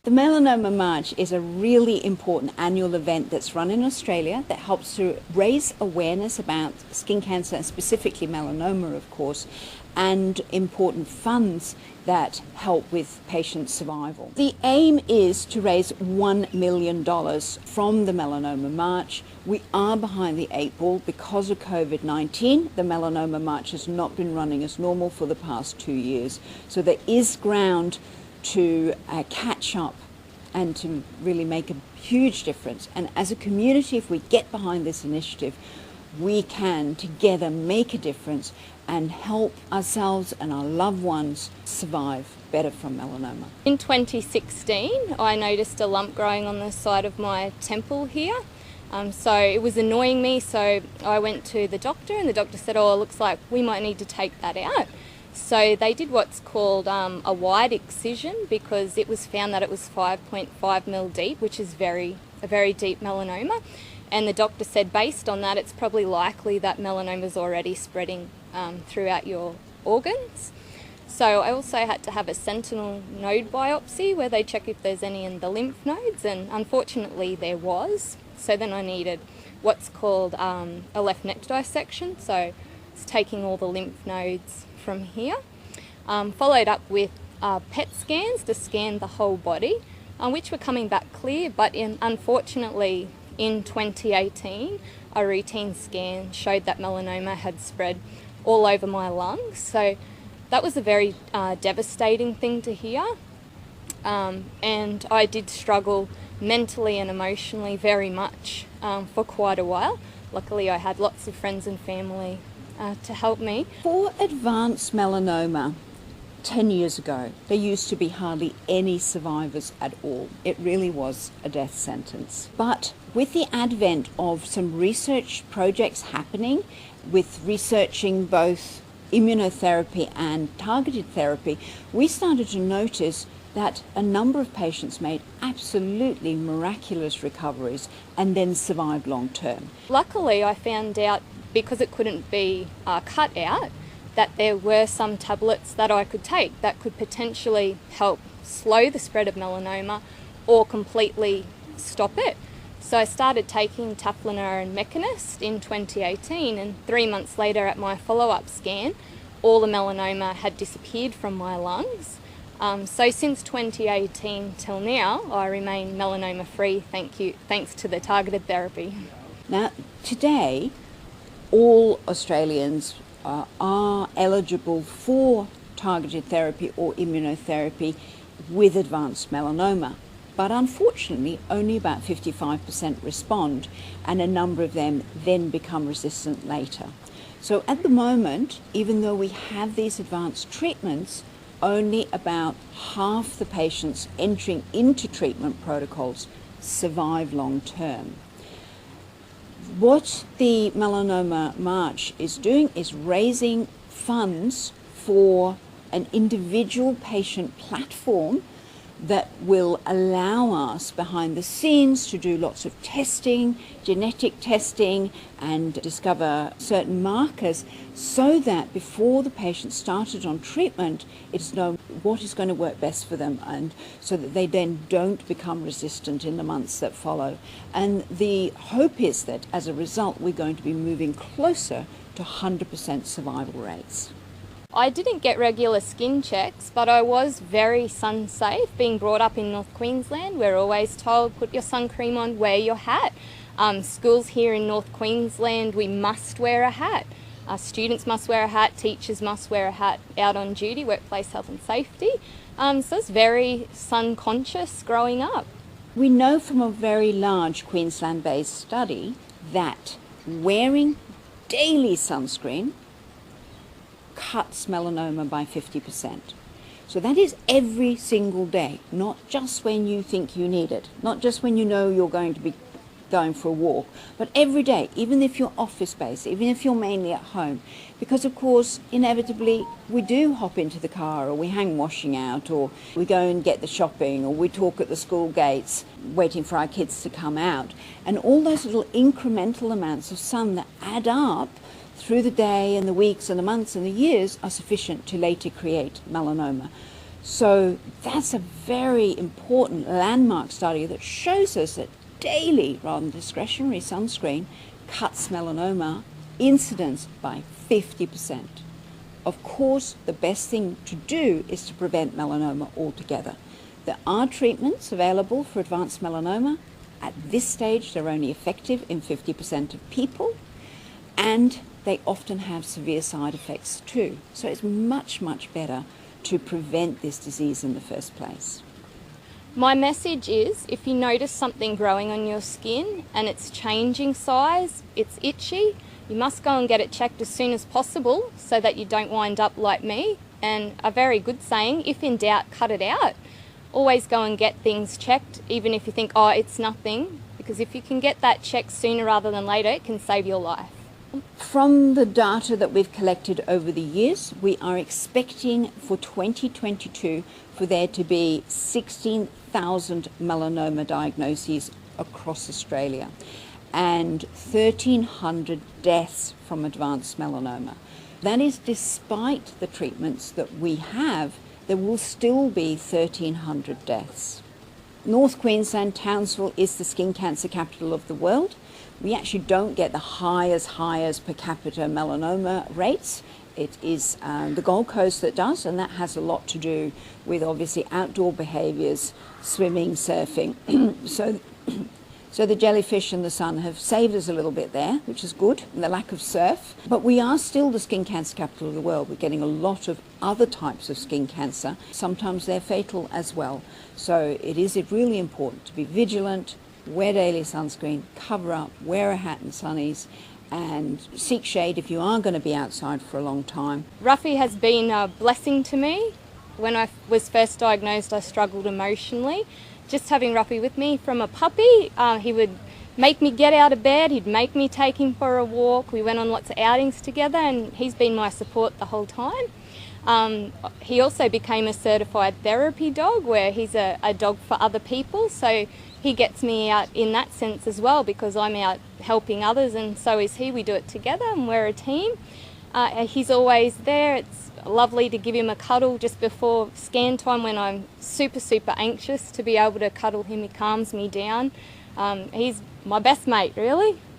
The Melanoma March is a really important annual event that's run in Australia that helps to raise awareness about skin cancer, and specifically melanoma, of course, and important funds that help with patient survival. The aim is to raise $1 million from the Melanoma March. We are behind the 8 ball because of COVID-19. The Melanoma March has not been running as normal for the past 2 years. So there is ground to catch up and to really make a huge difference. And as a community, if we get behind this initiative, we can together make a difference and help ourselves and our loved ones survive better from melanoma. In 2016, I noticed a lump growing on the side of my temple here. So it was annoying me, so I went to the doctor, and the doctor said, "Oh, it looks like we might need to take that out." So they did what's called a wide excision, because it was found that it was 5.5 mil deep, which is a very deep melanoma. And the doctor said, based on that, it's probably likely that melanoma is already spreading throughout your organs. So I also had to have a sentinel node biopsy where they check if there's any in the lymph nodes, and unfortunately there was. So then I needed what's called a left neck dissection. So it's taking all the lymph nodes from here, followed up with PET scans to scan the whole body, which were coming back clear, but unfortunately in 2018 a routine scan showed that melanoma had spread all over my lungs. So that was a very devastating thing to hear, and I did struggle mentally and emotionally very much for quite a while. Luckily I had lots of friends and family to help me. For advanced melanoma, 10 years ago, there used to be hardly any survivors at all. It really was a death sentence. But with the advent of some research projects happening, with researching both immunotherapy and targeted therapy, we started to notice that a number of patients made absolutely miraculous recoveries and then survived long term. Luckily, I found out, because it couldn't be cut out, that there were some tablets that I could take that could potentially help slow the spread of melanoma or completely stop it. So I started taking Tafliner and Mekinist in 2018, and 3 months later at my follow-up scan, all the melanoma had disappeared from my lungs. So since 2018 till now, I remain melanoma free, thanks to the targeted therapy. Now, today, all Australians are eligible for targeted therapy or immunotherapy with advanced melanoma. But unfortunately, only about 55% respond, and a number of them then become resistant later. So at the moment, even though we have these advanced treatments, only about half the patients entering into treatment protocols survive long term. What the Melanoma March is doing is raising funds for an individual patient platform that will allow us behind the scenes to do lots of testing, genetic testing, and discover certain markers, so that before the patient started on treatment, it's known what is going to work best for them, and so that they then don't become resistant in the months that follow. And the hope is that as a result, we're going to be moving closer to 100% survival rates. I didn't get regular skin checks, but I was very sun safe. Being brought up in North Queensland, we're always told, put your sun cream on, wear your hat. Schools here in North Queensland, we must wear a hat. Students must wear a hat, teachers must wear a hat out on duty, workplace health and safety. So I was very sun conscious growing up. We know from a very large Queensland-based study that wearing daily sunscreen cuts melanoma by 50%. So that is every single day, not just when you think you need it, not just when you know you're going to be going for a walk, but every day, even if you're office-based, even if you're mainly at home. Because of course, inevitably, we do hop into the car, or we hang washing out, or we go and get the shopping, or we talk at the school gates, waiting for our kids to come out. And all those little incremental amounts of sun that add up through the day and the weeks and the months and the years are sufficient to later create melanoma. So that's a very important landmark study that shows us that daily, rather than discretionary sunscreen, cuts melanoma incidence by 50%. Of course, the best thing to do is to prevent melanoma altogether. There are treatments available for advanced melanoma. At this stage, they're only effective in 50% of people, and they often have severe side effects too. So it's much, much better to prevent this disease in the first place. My message is, if you notice something growing on your skin and it's changing size, it's itchy, you must go and get it checked as soon as possible so that you don't wind up like me. And a very good saying, if in doubt, cut it out. Always go and get things checked, even if you think, oh, it's nothing, because if you can get that checked sooner rather than later, it can save your life. From the data that we've collected over the years, we are expecting for 2022 for there to be 16,000 melanoma diagnoses across Australia and 1,300 deaths from advanced melanoma. That is despite the treatments that we have, there will still be 1,300 deaths. North Queensland, Townsville is the skin cancer capital of the world. We actually don't get the highest per capita melanoma rates. It is the Gold Coast that does, and that has a lot to do with obviously outdoor behaviours, swimming, surfing. So the jellyfish and the sun have saved us a little bit there, which is good, and the lack of surf. But we are still the skin cancer capital of the world. We're getting a lot of other types of skin cancer. Sometimes they're fatal as well. So it is really important to be vigilant, wear daily sunscreen, cover up, wear a hat and sunnies, and seek shade if you are going to be outside for a long time. Ruffy has been a blessing to me. When I was first diagnosed, I struggled emotionally. Just having Ruffy with me from a puppy, he would make me get out of bed, he'd make me take him for a walk. We went on lots of outings together, and he's been my support the whole time. He also became a certified therapy dog, where he's a dog for other people, so he gets me out in that sense as well, because I'm out helping others and so is he. We do it together and we're a team. He's always there. It's lovely to give him a cuddle just before scan time when I'm super anxious, to be able to cuddle him. He calms me down. He's my best mate, really.